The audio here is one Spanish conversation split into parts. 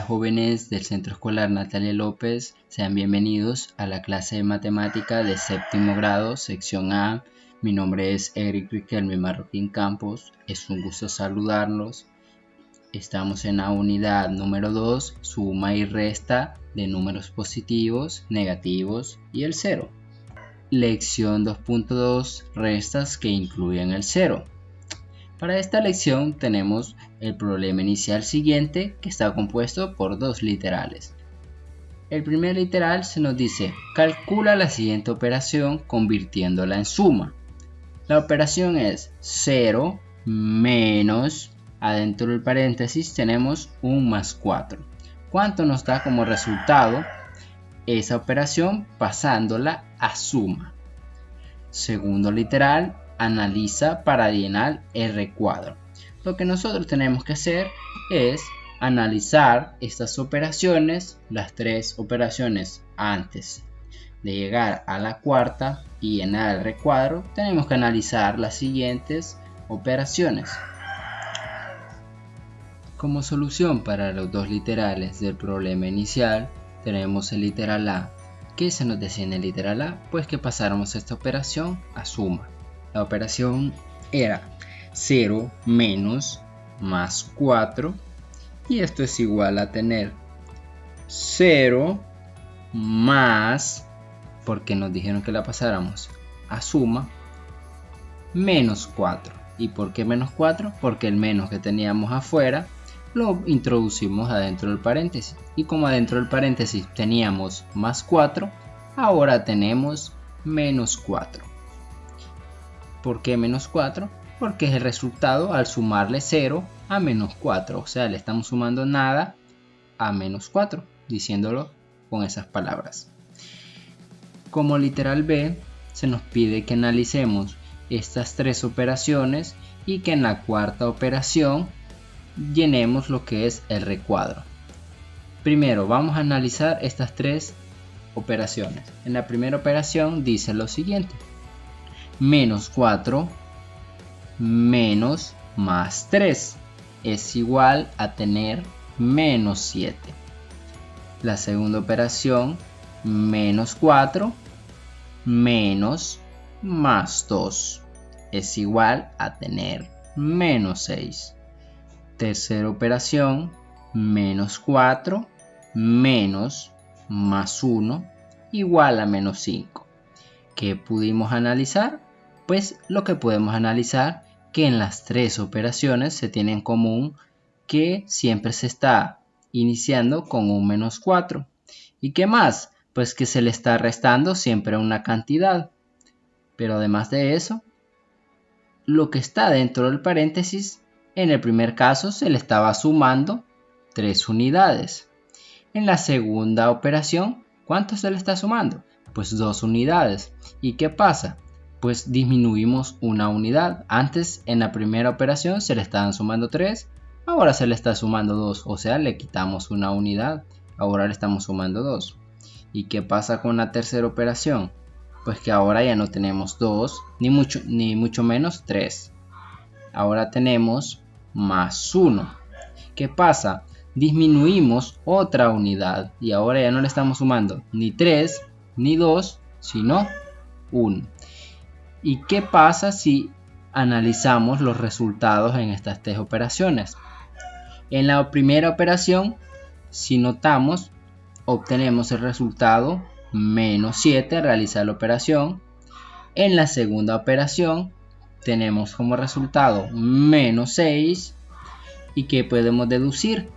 jóvenes del Centro Escolar Natalia López, sean bienvenidos a la clase de matemática de séptimo grado, sección A. Mi nombre es Eric Riquelme Marroquín Campos, es un gusto saludarlos. Estamos en la unidad número 2, suma y resta de números positivos, negativos y el 0. Lección 2.2, restas que incluyen el 0. Para esta lección tenemos el problema inicial siguiente, que está compuesto por dos literales. El primer literal se nos dice: calcula la siguiente operación convirtiéndola en suma. La operación es 0 menos, adentro del paréntesis tenemos un más 4. ¿Cuánto nos da como resultado esa operación pasándola a suma? Segundo literal, analiza para llenar el recuadro. Lo que nosotros tenemos que hacer es analizar estas operaciones, las tres operaciones antes de llegar a la cuarta y llenar el recuadro. Tenemos que analizar las siguientes operaciones. Como solución para los dos literales del problema inicial, tenemos el literal A. ¿Qué se nos decía en el literal A? Pues que pasáramos esta operación a suma. La operación era 0 menos más 4, y esto es igual a tener 0 más, porque nos dijeron que la pasáramos a suma, menos 4. ¿Y por qué menos 4? Porque el menos que teníamos afuera lo introducimos adentro del paréntesis, y como adentro del paréntesis teníamos más 4, ahora tenemos menos 4. ¿Por qué menos 4? Porque es el resultado al sumarle 0 a menos 4, o sea, le estamos sumando nada a menos 4, diciéndolo con esas palabras. Como literal B, se nos pide que analicemos estas tres operaciones y que en la cuarta operación llenemos lo que es el recuadro. Primero vamos a analizar estas tres operaciones. En la primera operación dice lo siguiente: menos 4 menos más 3 es igual a tener menos 7. La segunda operación, menos 4 menos más 2 es igual a tener menos 6. Tercera operación, menos 4 menos más 1 igual a menos 5. ¿Qué pudimos analizar? Pues lo que podemos analizar que en las tres operaciones se tiene en común que siempre se está iniciando con un menos 4. ¿Y qué más? Pues que se le está restando siempre una cantidad. Pero además de eso, lo que está dentro del paréntesis, en el primer caso se le estaba sumando 3 unidades. En la segunda operación, ¿cuánto se le está sumando? Pues 2 unidades. ¿Y qué pasa? Pues disminuimos una unidad. Antes en la primera operación se le estaban sumando 3, ahora se le está sumando 2, o sea, le quitamos una unidad, ahora le estamos sumando 2. ¿Y qué pasa con la tercera operación? Pues que ahora ya no tenemos 2, ni mucho menos 3. Ahora tenemos más 1. ¿Qué pasa? Disminuimos otra unidad y ahora ya no le estamos sumando ni 3 ni 2, sino 1. ¿Y qué pasa si analizamos los resultados en estas tres operaciones? En la primera operación, si notamos, obtenemos el resultado menos 7 al realizar la operación. En la segunda operación tenemos como resultado menos 6. ¿Y qué podemos deducir?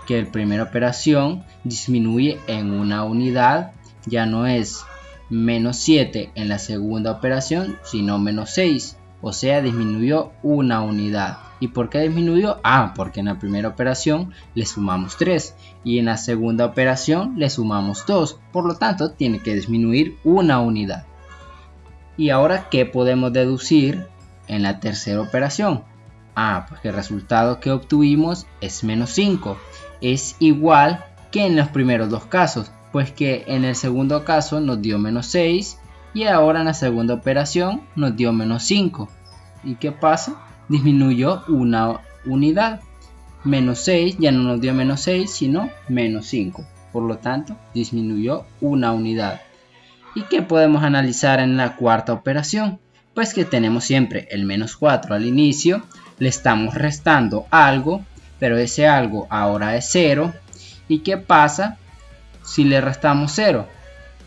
Que la primera operación disminuye en una unidad, ya no es menos 7 en la segunda operación, sino menos 6, o sea, disminuyó una unidad. ¿Y por qué disminuyó? Porque en la primera operación le sumamos 3 y en la segunda operación le sumamos 2, por lo tanto tiene que disminuir una unidad. ¿Y ahora qué podemos deducir en la tercera operación? Pues el resultado que obtuvimos es menos 5, es igual que en los primeros dos casos, pues que en el segundo caso nos dio menos 6 y ahora en la segunda operación nos dio menos 5. ¿Y qué pasa? Disminuyó una unidad. menos 6 ya no nos dio menos 6, sino menos 5. Por lo tanto, disminuyó una unidad. ¿Y qué podemos analizar en la cuarta operación? Pues que tenemos siempre el menos 4 al inicio, le estamos restando algo, pero ese algo ahora es 0. ¿Y qué pasa si le restamos 0?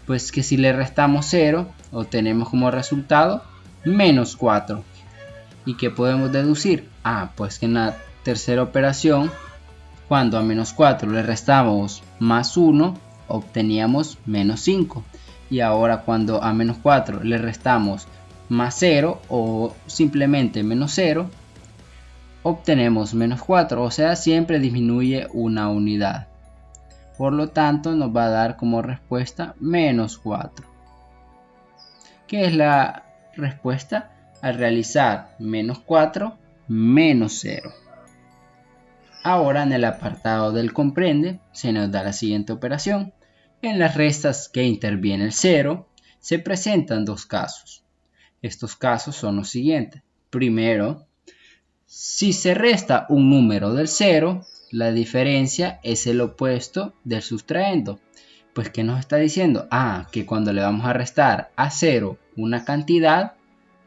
Pues que si le restamos 0, obtenemos como resultado menos 4. ¿Y qué podemos deducir? Pues que en la tercera operación, cuando a menos 4 le restamos más 1, obteníamos menos 5. Y ahora cuando a menos 4 le restamos más 0 o simplemente menos 0, obtenemos menos 4. O sea, siempre disminuye una unidad. Por lo tanto, nos va a dar como respuesta menos 4. ¿Qué es la respuesta? Al realizar menos 4, menos 0. Ahora en el apartado del comprende se nos da la siguiente operación. En las restas que interviene el 0 se presentan dos casos. Estos casos son los siguientes. Primero, si se resta un número del 0, la diferencia es el opuesto del sustraendo. Pues ¿qué nos está diciendo? Que cuando le vamos a restar a 0 una cantidad,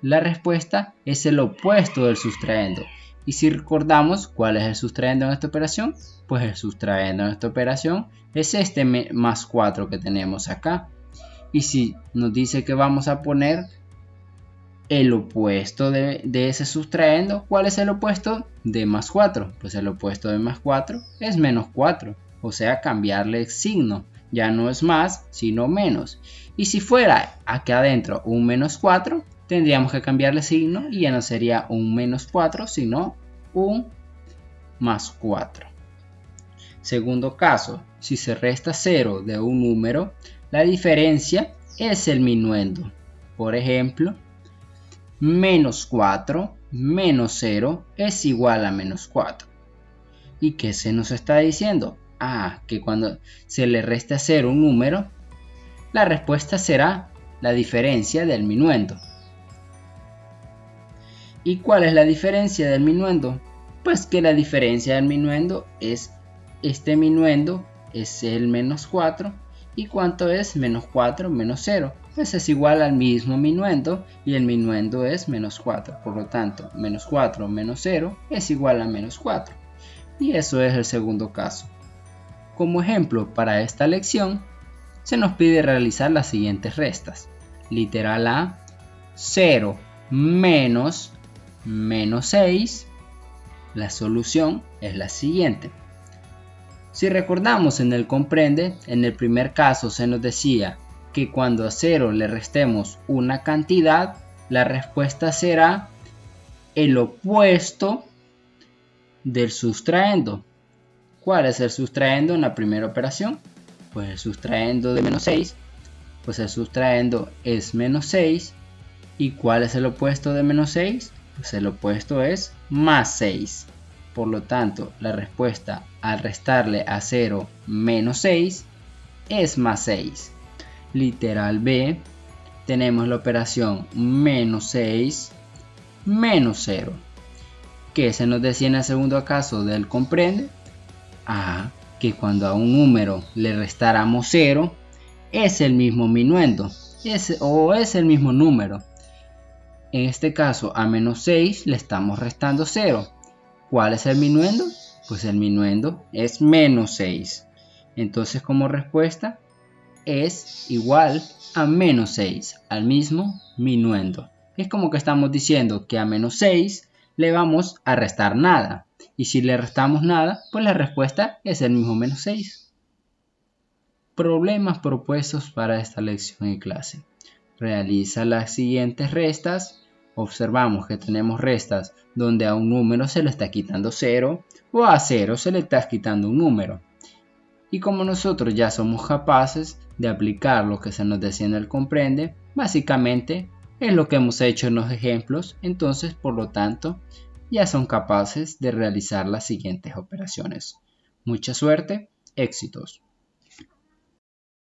la respuesta es el opuesto del sustraendo. Y si recordamos cuál es el sustraendo en esta operación, pues el sustraendo en esta operación es este más 4 que tenemos acá. Y si nos dice que vamos a poner el opuesto de ese sustraendo, ¿cuál es el opuesto de más 4? Pues el opuesto de más 4 es menos 4, o sea, cambiarle el signo. Ya no es más, sino menos. Y si fuera aquí adentro un menos 4, tendríamos que cambiarle signo y ya no sería un menos 4, sino un más 4. Segundo caso, si se resta 0 de un número, la diferencia es el minuendo. Por ejemplo, menos 4 menos 0 es igual a menos 4. ¿Y qué se nos está diciendo? Que cuando se le resta 0 un número, la respuesta será la diferencia del minuendo. ¿Y cuál es la diferencia del minuendo? Pues que la diferencia del minuendo es este minuendo, es el menos 4. ¿Y cuánto es menos 4 menos 0? Pues es igual al mismo minuendo y el minuendo es menos 4. Por lo tanto, menos 4 menos 0 es igual a menos 4. Y eso es el segundo caso. Como ejemplo para esta lección, se nos pide realizar las siguientes restas. Literal A, 0 menos 6. La solución es la siguiente. Si recordamos en el comprende, en el primer caso se nos decía que cuando a 0 le restemos una cantidad, la respuesta será el opuesto del sustraendo. ¿Cuál es el sustraendo en la primera operación? Pues el sustraendo de menos 6, pues el sustraendo es menos 6. ¿Y cuál es el opuesto de menos 6? Pues el opuesto es más 6. Por lo tanto, la respuesta al restarle a 0 menos 6 es más 6. Literal B, tenemos la operación menos 6 menos 0. ¿Qué se nos decía en el segundo caso del comprende? Que cuando a un número le restáramos 0, es el mismo minuendo, es el mismo número. En este caso, a menos 6 le estamos restando 0. ¿Cuál es el minuendo? Pues el minuendo es menos 6. Entonces, como respuesta, es igual a menos 6, al mismo minuendo. Es como que estamos diciendo que a menos 6 le vamos a restar nada. Y si le restamos nada, pues la respuesta es el mismo menos 6. Problemas propuestos para esta lección y clase. Realiza las siguientes restas. Observamos que tenemos restas donde a un número se le está quitando 0 o a 0 se le está quitando un número. Y como nosotros ya somos capaces de aplicar lo que se nos decía en el comprende, básicamente es lo que hemos hecho en los ejemplos, entonces por lo tanto ya son capaces de realizar las siguientes operaciones. Mucha suerte, éxitos.